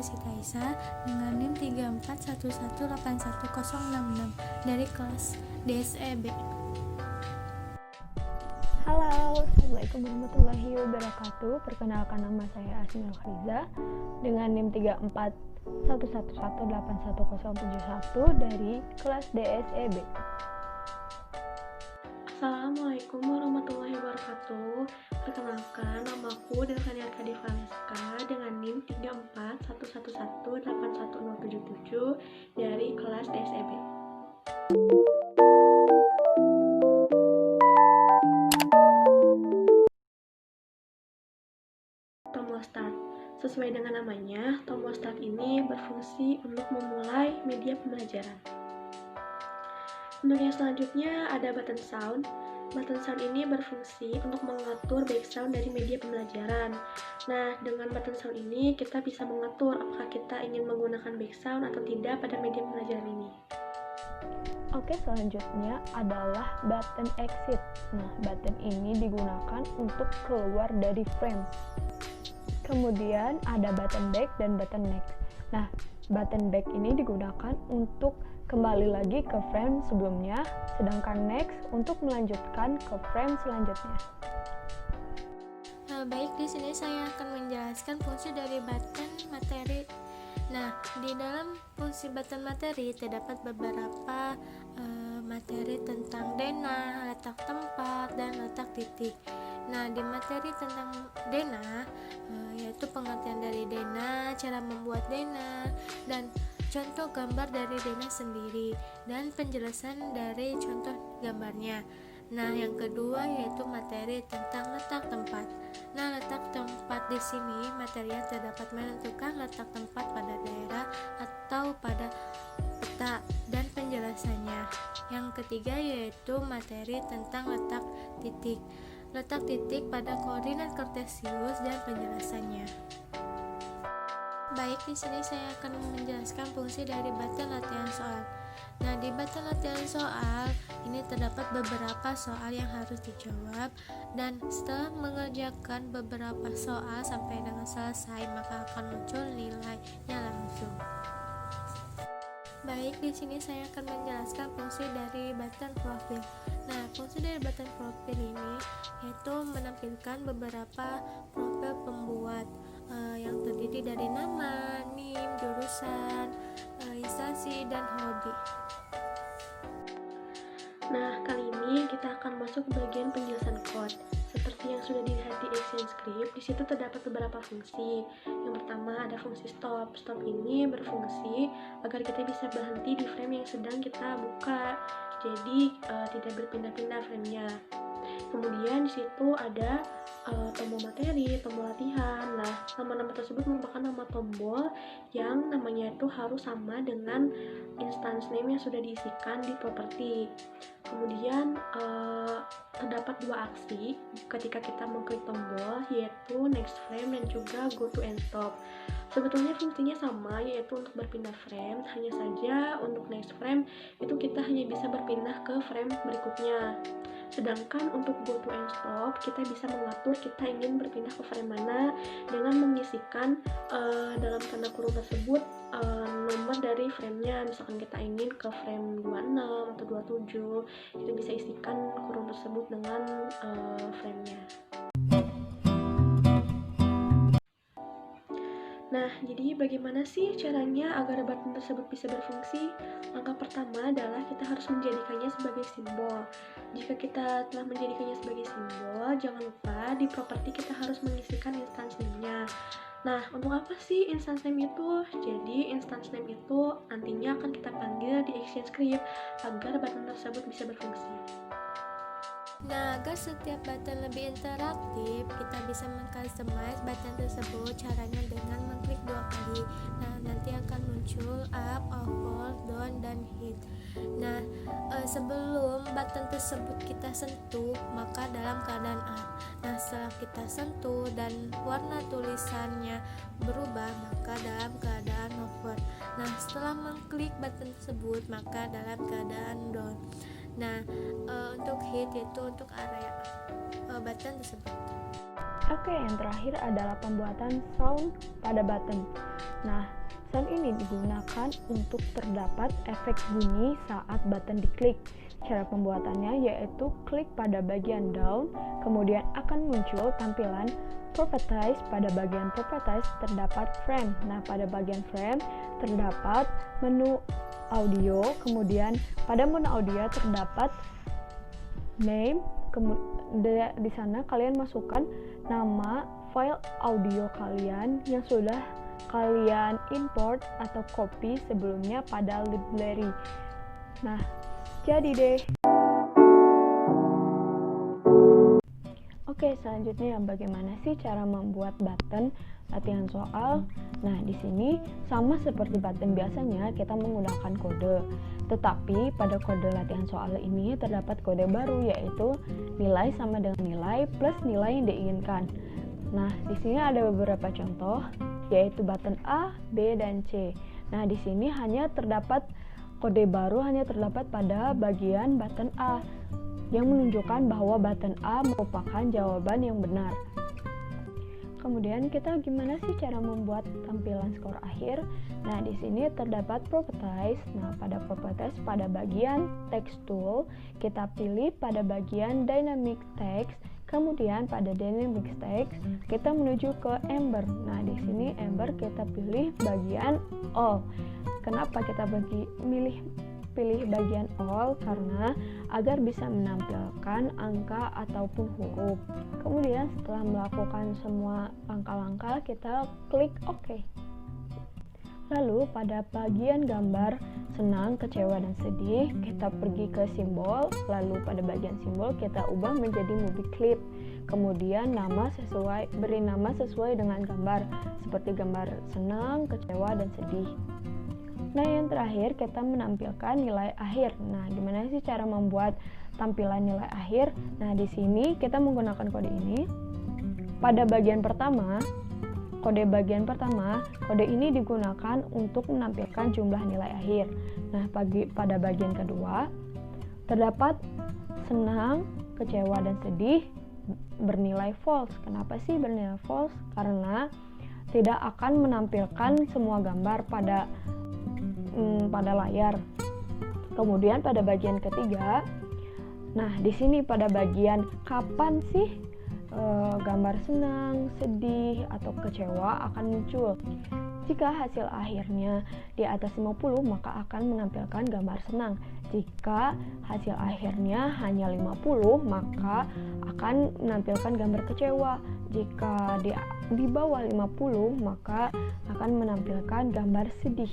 Jessica Isa dengan NIM 34118166 dari kelas DSEB. Halo, Assalamualaikum warahmatullahi wabarakatuh. Perkenalkan, nama saya Asmi Al-Khariza dengan NIM 3411818171 dari kelas DSEB. Assalamualaikum warahmatullahi wabarakatuh. Perkenalkan, namaku Delvania Kadivaleska dengan NIM 3411181077 dari kelas DSEB. Tombol start. Sesuai dengan namanya, tombol start ini berfungsi untuk memulai media pembelajaran. Untuk yang selanjutnya ada button sound. Button sound ini berfungsi untuk mengatur background dari media pembelajaran. Nah, dengan button sound ini kita bisa mengatur apakah kita ingin menggunakan background atau tidak pada media pembelajaran ini. Oke, selanjutnya adalah button exit. Nah, button ini digunakan untuk keluar dari frame. Kemudian ada button back dan button next. Nah, button back ini digunakan untuk kembali lagi ke frame sebelumnya, sedangkan next untuk melanjutkan ke frame selanjutnya. Baik, di sini saya akan menjelaskan fungsi dari button materi. Nah, di dalam fungsi button materi terdapat beberapa materi tentang denah, letak tempat, dan letak titik. Nah, di materi tentang denah yaitu pengertian dari denah, cara membuat denah, dan contoh gambar dari denah sendiri, dan penjelasan dari contoh gambarnya. Nah, yang kedua yaitu materi tentang letak tempat. Nah, letak tempat di sini materi yang terdapat menentukan letak tempat pada daerah atau pada peta dan penjelasannya. Yang ketiga yaitu materi tentang letak titik. Letak titik pada koordinat kartesius dan penjelasannya. Baik, di sini saya akan menjelaskan fungsi dari button latihan soal. Nah, di button latihan soal ini terdapat beberapa soal yang harus dijawab, dan setelah mengerjakan beberapa soal sampai dengan selesai, maka akan muncul nilainya langsung. Baik, di sini saya akan menjelaskan fungsi dari button profil. Nah, fungsi dari button profil ini yaitu menampilkan beberapa profil pembuat yang terdiri dari nama, NIM, jurusan, instansi, dan hobi. Nah, kali ini kita akan masuk ke bagian penjelasan code. Seperti yang sudah dilihat di ActionScript, di situ terdapat beberapa fungsi. Yang pertama ada fungsi stop. Stop ini berfungsi agar kita bisa berhenti di frame yang sedang kita buka. Jadi tidak berpindah-pindah framenya. Kemudian di situ ada tombol materi, tombol latihan. Nah, nama-nama tersebut merupakan nama tombol yang namanya itu harus sama dengan instance name yang sudah diisikan di properti. Kemudian terdapat dua aksi ketika kita mengklik tombol, yaitu next frame dan juga go to and stop. Sebetulnya fungsinya sama, yaitu untuk berpindah frame. Hanya saja untuk next frame itu kita hanya bisa berpindah ke frame berikutnya. Sedangkan untuk go to and stop, kita bisa mengatur kita ingin berpindah ke frame mana dengan mengisikan dalam tanda kurung tersebut nomor dari framenya. Misalkan kita ingin ke frame 26 atau 27, kita bisa isikan kurung tersebut dengan framenya. Nah, jadi bagaimana sih caranya agar button tersebut bisa berfungsi? Langkah pertama adalah kita harus menjadikannya sebagai simbol. Jika kita telah menjadikannya sebagai simbol, jangan lupa di properti kita harus mengisikan instance name-nya. Nah, untuk apa sih instance name itu? Jadi, instance name itu nantinya akan kita panggil di ActionScript agar button tersebut bisa berfungsi. Nah, agar setiap button lebih interaktif, kita bisa mengcustomize button tersebut. Caranya dengan mengklik 2 kali. Nah, nanti akan muncul up, over, down, dan hit. Nah, sebelum button tersebut kita sentuh, maka dalam keadaan up. Nah, setelah kita sentuh dan warna tulisannya berubah, maka dalam keadaan over. Nah, setelah mengklik button tersebut, maka dalam keadaan down. Nah, untuk hit itu untuk area button tersebut. Oke, yang terakhir adalah pembuatan sound pada button. Nah, ini digunakan untuk terdapat efek bunyi saat button diklik. Cara pembuatannya yaitu klik pada bagian down, kemudian akan muncul tampilan properties. Pada bagian properties terdapat frame. Nah, pada bagian frame terdapat menu audio, kemudian pada menu audio terdapat name. Di sana kalian masukkan nama file audio kalian yang sudah kalian import atau copy sebelumnya pada library. Nah, jadi deh. Oke, selanjutnya bagaimana sih cara membuat button latihan soal? Nah, di sini sama seperti button biasanya kita menggunakan kode. Tetapi pada kode latihan soal ini terdapat kode baru, yaitu nilai sama dengan nilai plus nilai yang diinginkan. Nah, di sini ada beberapa contoh, yaitu button A, B, dan C. Nah, di sini hanya terdapat kode baru hanya terdapat pada bagian button A yang menunjukkan bahwa button A merupakan jawaban yang benar. Kemudian kita gimana sih cara membuat tampilan skor akhir? Nah, di sini terdapat properties. Nah, pada properties pada bagian text tool kita pilih pada bagian dynamic text. Kemudian pada dynamic text kita menuju ke Ember. Nah, di sini Ember kita pilih bagian all. Kenapa kita pilih bagian all? Karena agar bisa menampilkan angka ataupun huruf. Kemudian setelah melakukan semua langkah-langkah kita klik OK. Lalu pada bagian gambar senang, kecewa, dan sedih kita pergi ke simbol. Lalu pada bagian simbol kita ubah menjadi movie clip. Kemudian beri nama sesuai dengan gambar, seperti gambar senang, kecewa, dan sedih. Nah, yang terakhir kita menampilkan nilai akhir. Nah, gimana sih cara membuat tampilan nilai akhir? Nah, di sini kita menggunakan kode ini. Pada bagian pertama, kode ini digunakan untuk menampilkan jumlah nilai akhir. Nah, pada bagian kedua terdapat senang, kecewa, dan sedih bernilai false. Kenapa sih bernilai false? Karena tidak akan menampilkan semua gambar pada layar. Kemudian pada bagian ketiga, nah di sini pada bagian kapan sih gambar senang, sedih, atau kecewa akan muncul. Jika hasil akhirnya di atas 50, maka akan menampilkan gambar senang. Jika hasil akhirnya hanya 50, maka akan menampilkan gambar kecewa. Jika di bawah 50, maka akan menampilkan gambar sedih.